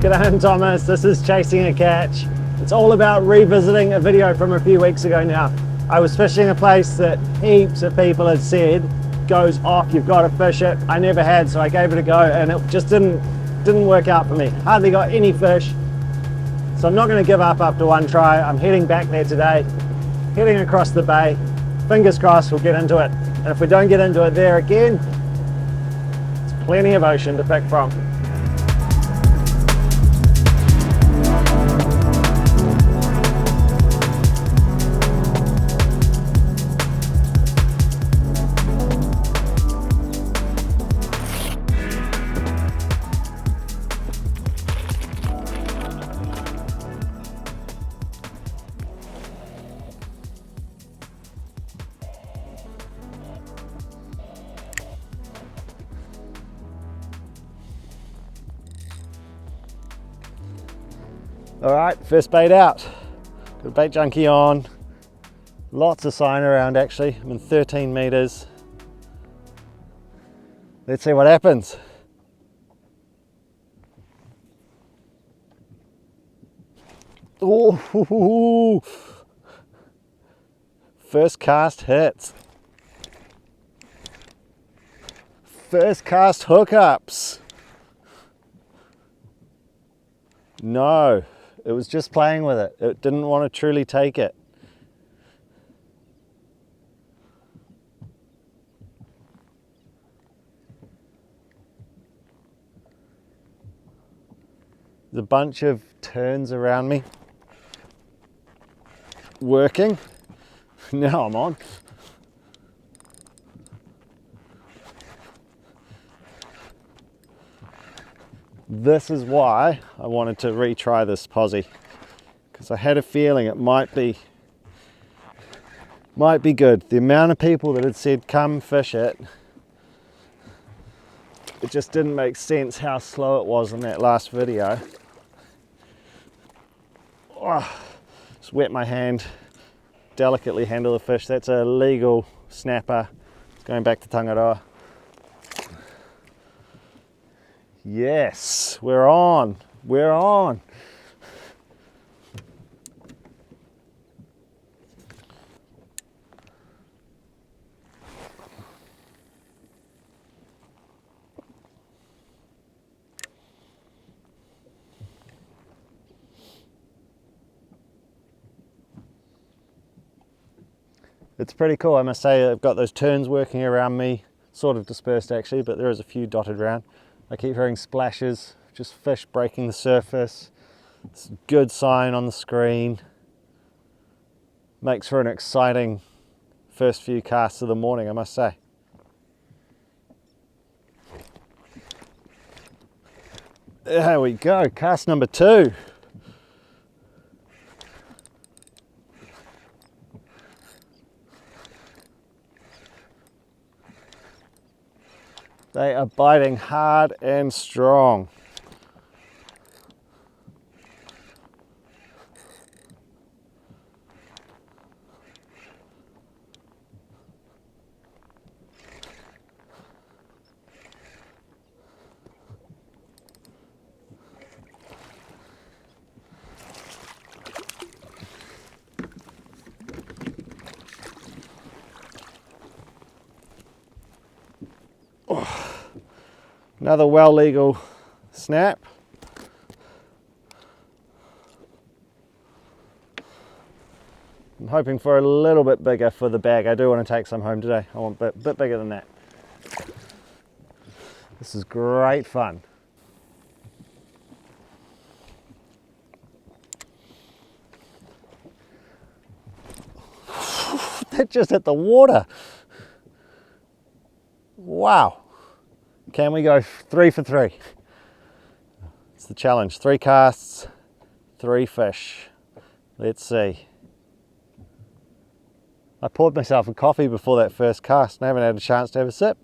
G'day, I'm Thomas. This is Chasing a Catch. It's all about revisiting a video from a few weeks ago now. I was fishing a place that heaps of people had said goes off, you've got to fish it. I never had, so I gave it a go and it just didn't work out for me. Hardly got any fish. So I'm not going to give up after one try. I'm heading back there today, heading across the bay. Fingers crossed we'll get into it. And if we don't get into it there again, there's plenty of ocean to pick from. All right, first bait out. Got BaitJunkie on. Lots of sign around actually. I'm in 13 meters. Let's see what happens. Oh, first cast hits. First cast hookups. No. It was just playing with it. It didn't want to truly take it. There's a bunch of turns around me. Working. Now I'm on. This is why I wanted to retry this posse, because I had a feeling it might be good. The amount of people that had said come fish it, it just didn't make sense how slow it was in that last video. Oh, just wet my hand, delicately handle the fish. That's a legal snapper. It's going back to Tangaroa. Yes, we're on. We're on. It's pretty cool, I must say. I've got those turns working around me, sort of dispersed actually, but there is a few dotted around. I keep hearing splashes, just fish breaking the surface. It's a good sign on the screen. Makes for an exciting first few casts of the morning, I must say. There we go, cast number 2. They are biting hard and strong. Another well legal snap. I'm hoping for a little bit bigger for the bag. I do want to take some home today. I want a bit bigger than that. This is great fun. That just hit the water. Wow. Can we go 3 for 3? It's the challenge. 3 casts, 3 fish. Let's see. I poured myself a coffee before that first cast and I haven't had a chance to have a sip.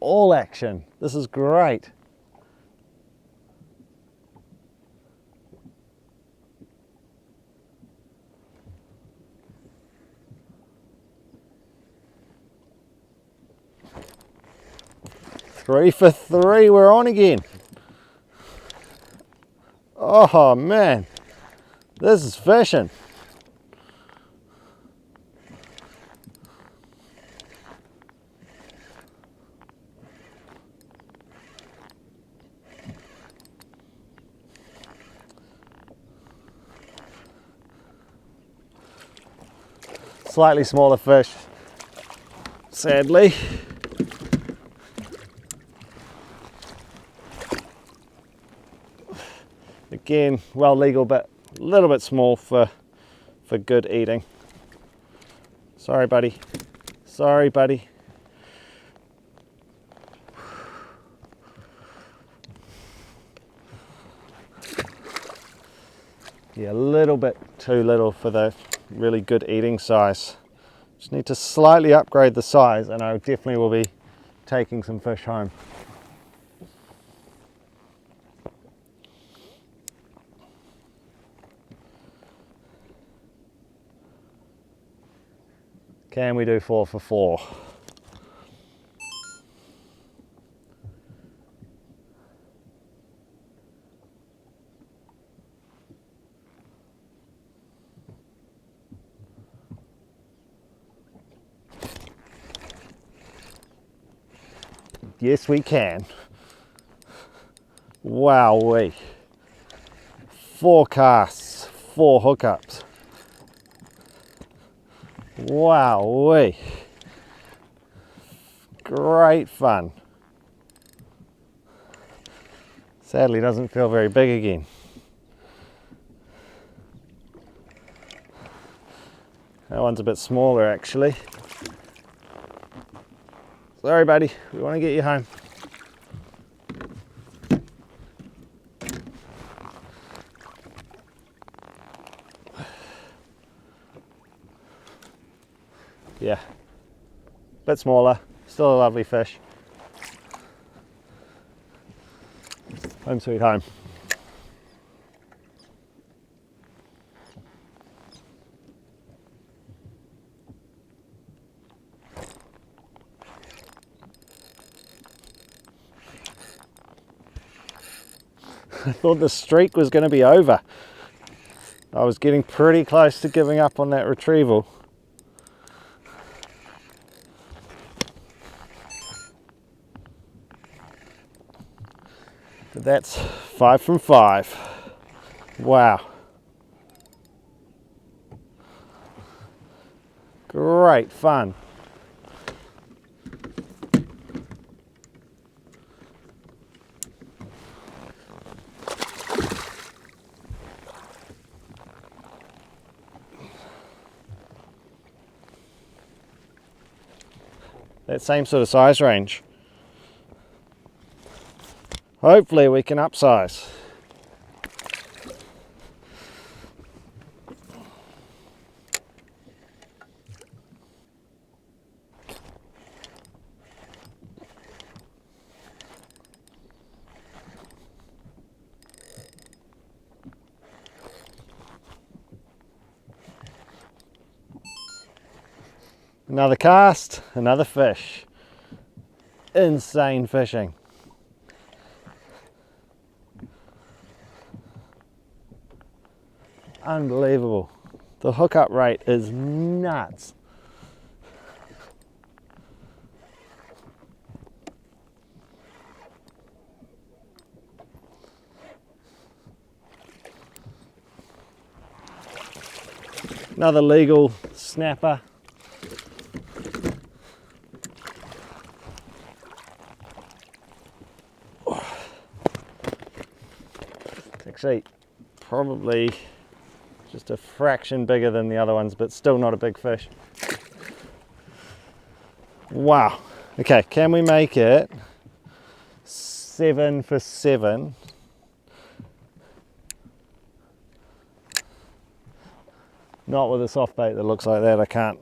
All action. This is great. Three for three, we're on again. Oh man, this is fishing. Slightly smaller fish, sadly. Again, well legal, but a little bit small for good eating. Sorry, buddy. Sorry, buddy. Yeah, a little bit too little for the really good eating size. Just need to slightly upgrade the size and I definitely will be taking some fish home. Can we do 4 for 4? Yes, we can. Wowee. 4 casts, 4 hookups. Wowee. Great fun. Sadly, doesn't feel very big again. That one's a bit smaller actually. Sorry buddy, we want to get you home. Yeah, bit smaller, still a lovely fish. Home sweet home. I thought the streak was going to be over. I was getting pretty close to giving up on that retrieval. But that's 5 from 5. Wow. Great fun. That same sort of size range. Hopefully we can upsize. Another cast, another fish. Insane fishing. Unbelievable. The hookup rate is nuts. Another legal snapper. It's actually probably just a fraction bigger than the other ones, but still not a big fish. Wow. Okay, can we make it 7 for 7? Not with a soft bait that looks like that, I can't.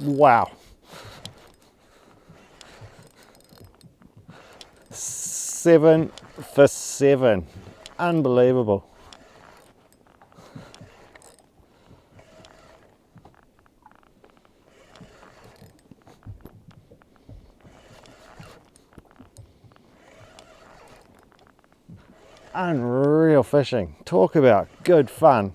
Wow. 7 for 7. Unbelievable. Unreal fishing. Talk about good fun.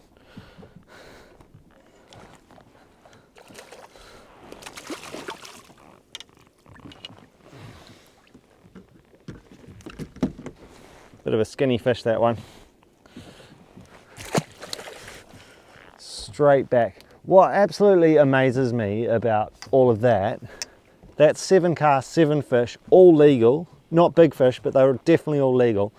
Bit of a skinny fish, that one. Straight back. What absolutely amazes me about all of that, that's 7 casts, 7 fish, all legal. Not big fish, but they were definitely all legal.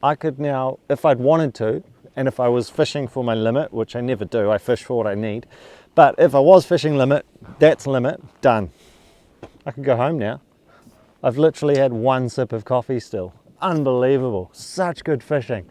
I could now, if I'd wanted to, and if I was fishing for my limit, which I never do, I fish for what I need. But if I was fishing limit, that's limit, done. I could go home now. I've literally had 1 sip of coffee still. Unbelievable, such good fishing.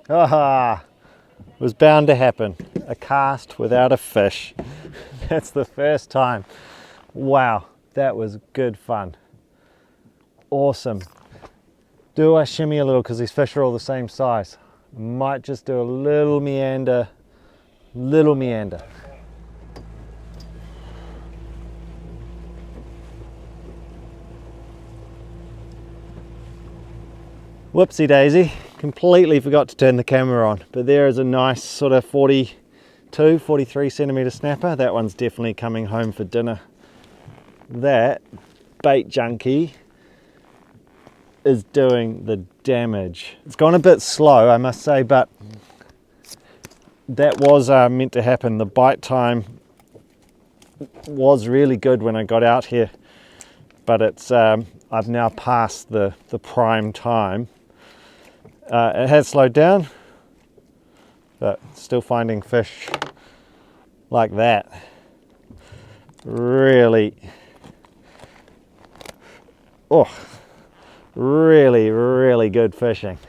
Ah, was bound to happen. A cast without a fish. That's the first time. Wow, that was good fun. Awesome. Do I shimmy a little because these fish are all the same size? Might just do a little meander, little meander. Whoopsie daisy, completely forgot to turn the camera on, but there is a nice sort of 42, 43 centimeter snapper. That one's definitely coming home for dinner. That BaitJunkie is doing the damage. It's gone a bit slow, I must say, but that was meant to happen. The bite time was really good when I got out here, but it's I've now passed the prime time. It has slowed down, but still finding fish like that. Really, oh, really, really good fishing.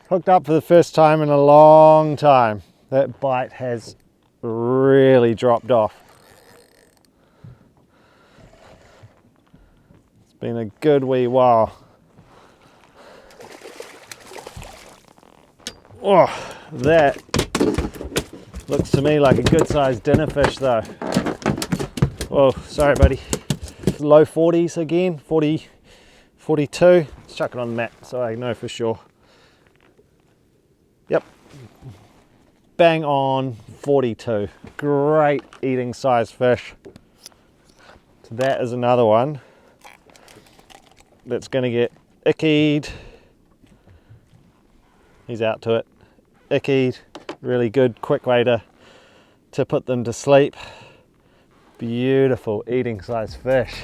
Hooked up for the first time in a long time. That bite has really dropped off. It's been a good wee while. Oh, that looks to me like a good sized dinner fish though. Oh, sorry buddy. Low 40s again, 40, 42. Let's chuck it on the mat so I know for sure. Yep, bang on 42. Great eating size fish. So that is another one that's going to get ickied. He's out to it. Ickied, really good, quick way to put them to sleep. Beautiful eating size fish.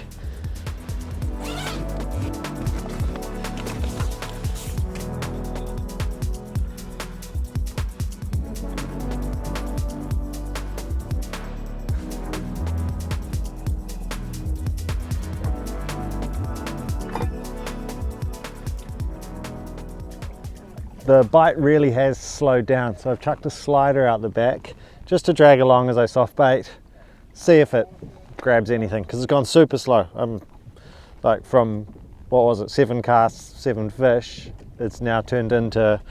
The bite really has slowed down, so I've chucked a slider out the back just to drag along as I soft bait, see if it grabs anything, because it's gone super slow. I'm like from, what was it, 7 casts, 7 fish, it's now turned into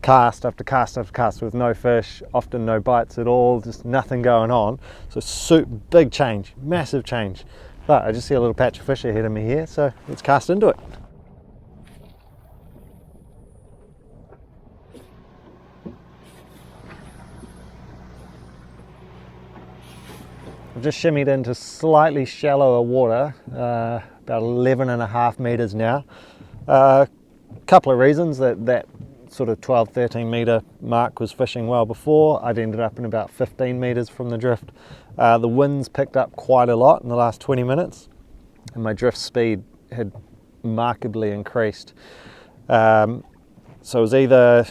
cast after cast after cast with no fish, often no bites at all, just nothing going on. So big change, massive change. But I just see a little patch of fish ahead of me here, so let's cast into it. I've just shimmied into slightly shallower water, about 11.5 meters now. Couple of reasons that sort of 12-13 metre mark was fishing well before. I'd ended up in about 15 metres from the drift. The winds picked up quite a lot in the last 20 minutes and my drift speed had markedly increased. So it was either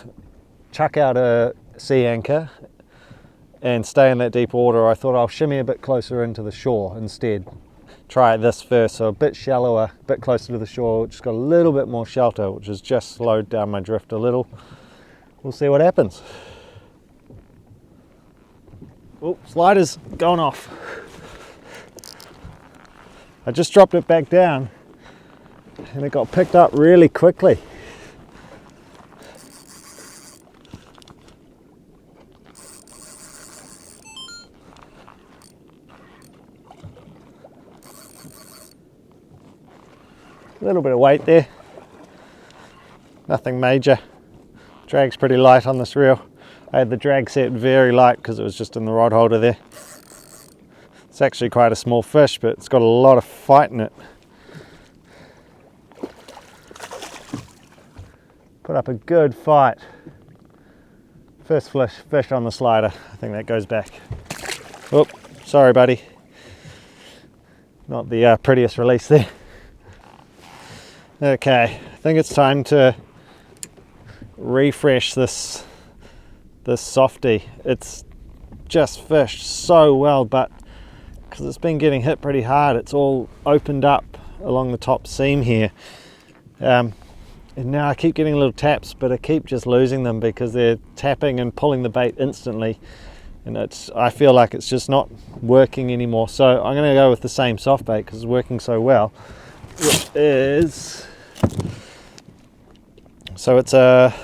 chuck out a sea anchor and stay in that deep water, or I thought I'll shimmy a bit closer into the shore instead. Try this first, so a bit shallower, a bit closer to the shore, just got a little bit more shelter, which has just slowed down my drift a little. We'll see what happens. Oh, slider's gone off. I just dropped it back down and it got picked up really quickly. A little bit of weight there, nothing major. Drag's pretty light on this reel. I had the drag set very light because it was just in the rod holder there. It's actually quite a small fish, but it's got a lot of fight in it. Put up a good fight. First fish on the slider. I think that goes back. Oh, sorry buddy. Not the prettiest release there. Okay, I think it's time to refresh this softie. It's just fished so well, but because it's been getting hit pretty hard, it's all opened up along the top seam here. And now I keep getting little taps, but I keep just losing them because they're tapping and pulling the bait instantly. And I feel like it's just not working anymore. So I'm going to go with the same soft bait because it's working so well. Which is, so it's a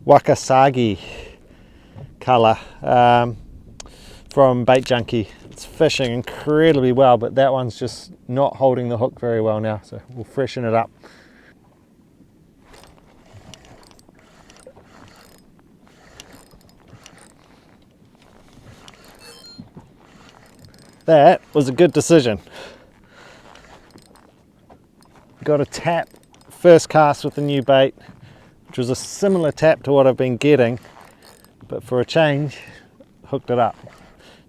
Wakasagi colour from BaitJunkie. It's fishing incredibly well, but that one's just not holding the hook very well now, so we'll freshen it up. That was a good decision. Got a tap first cast with the new bait, which was a similar tap to what I've been getting, but for a change hooked it up,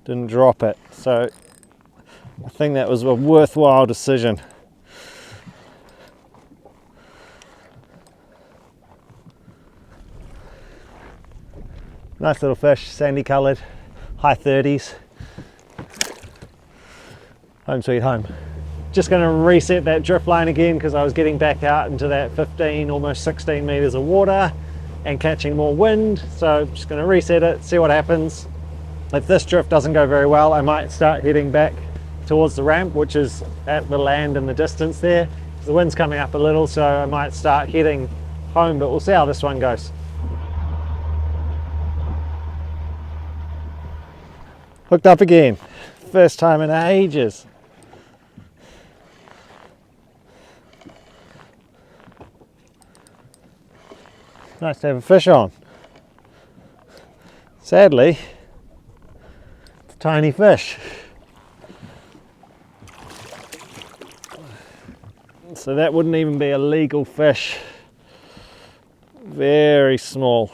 didn't drop it. So I think that was a worthwhile decision. Nice little fish, sandy coloured, high 30s. Home sweet home. Just going to reset that drift line again because I was getting back out into that 15, almost 16 meters of water and catching more wind. So I'm just going to reset it, see what happens. If this drift doesn't go very well, I might start heading back towards the ramp, which is at the land in the distance there. The wind's coming up a little, so I might start heading home, but we'll see how this one goes. Hooked up again. First time in ages. Nice to have a fish on. Sadly, it's a tiny fish. So that wouldn't even be a legal fish. Very small.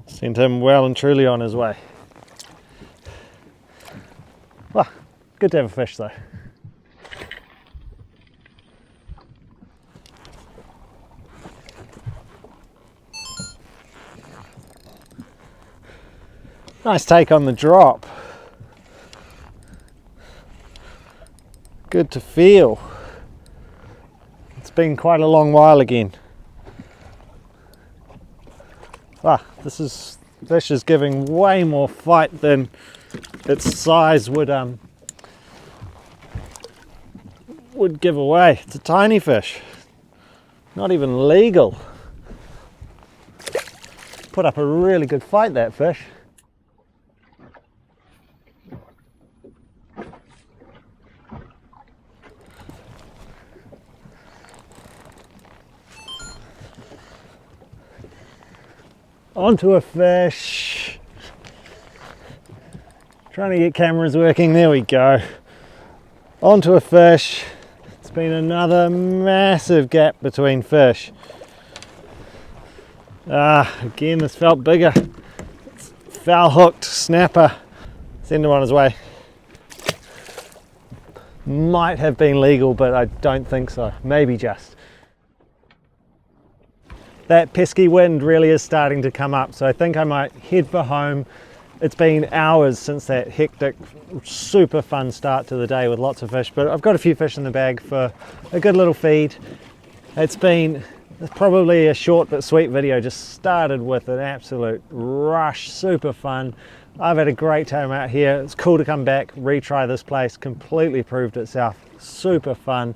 Sent him well and truly on his way. Well, good to have a fish though. Nice take on the drop. Good to feel. It's been quite a long while again. This fish is giving way more fight than its size would give away. It's a tiny fish, not even legal. Put up a really good fight, that fish. Onto a fish. Trying to get cameras working, there we go. Onto a fish. It's been another massive gap between fish. Again, this felt bigger. Foul hooked snapper. Send him on his way. Might have been legal, but I don't think so. Maybe just. That pesky wind really is starting to come up, so I think I might head for home. It's been hours since that hectic, super fun start to the day with lots of fish, but I've got a few fish in the bag for a good little feed. It's been probably a short but sweet video. Just started with an absolute rush, super fun. I've had a great time out here. It's cool to come back, retry this place, completely proved itself. Super fun.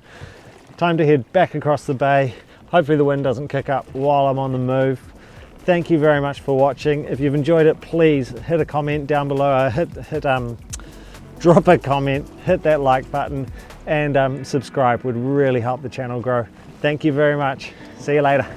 Time to head back across the bay. Hopefully the wind doesn't kick up while I'm on the move. Thank you very much for watching. If you've enjoyed it, please hit a comment down below. Drop a comment, hit that like button, and subscribe would really help the channel grow. Thank you very much. See you later.